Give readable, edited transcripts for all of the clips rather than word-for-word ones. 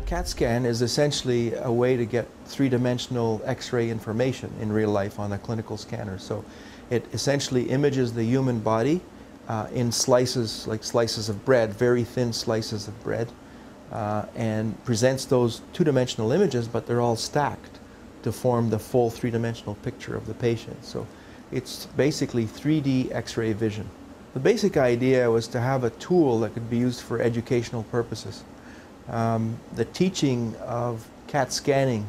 CAT scan is essentially a way to get three-dimensional X-ray information in real life on a clinical scanner. So it essentially images the human body in slices, like slices of bread, very thin slices of bread, and presents those two-dimensional images, but they're all stacked to form the full three-dimensional picture of the patient. So it's basically 3D X-ray vision. The basic idea was to have a tool that could be used for educational purposes. The teaching of CAT scanning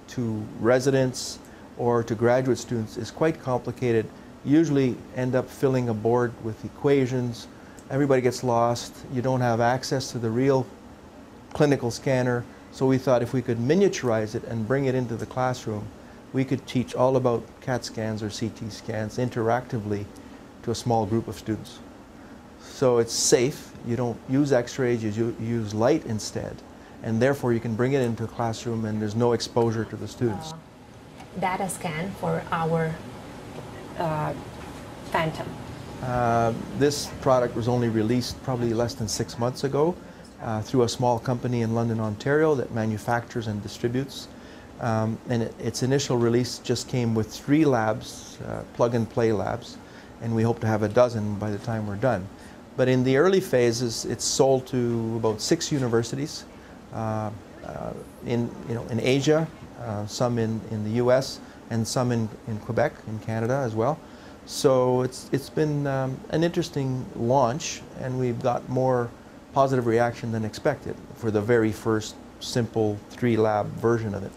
to residents or to graduate students is quite complicated. Usually end up filling a board with equations. Everybody gets lost. You don't have access to the real clinical scanner. So we thought if we could miniaturize it and bring it into the classroom, we could teach all about CAT scans or CT scans interactively to a small group of students. So it's safe. You don't use X-rays, you use light instead. And therefore you can bring it into the classroom and there's no exposure to the students. Data scan for our Phantom. This product was only released probably less than 6 months ago through a small company in London, Ontario that manufactures and distributes. And its initial release just came with 3 labs, plug-and-play labs, and we hope to have a dozen by the time we're done. But in the early phases, it's sold to about 6 universities in Asia, some in the US, and some in Quebec, in Canada as well. So it's been an interesting launch, and we've got more positive reaction than expected for the very first simple 3-lab version of it.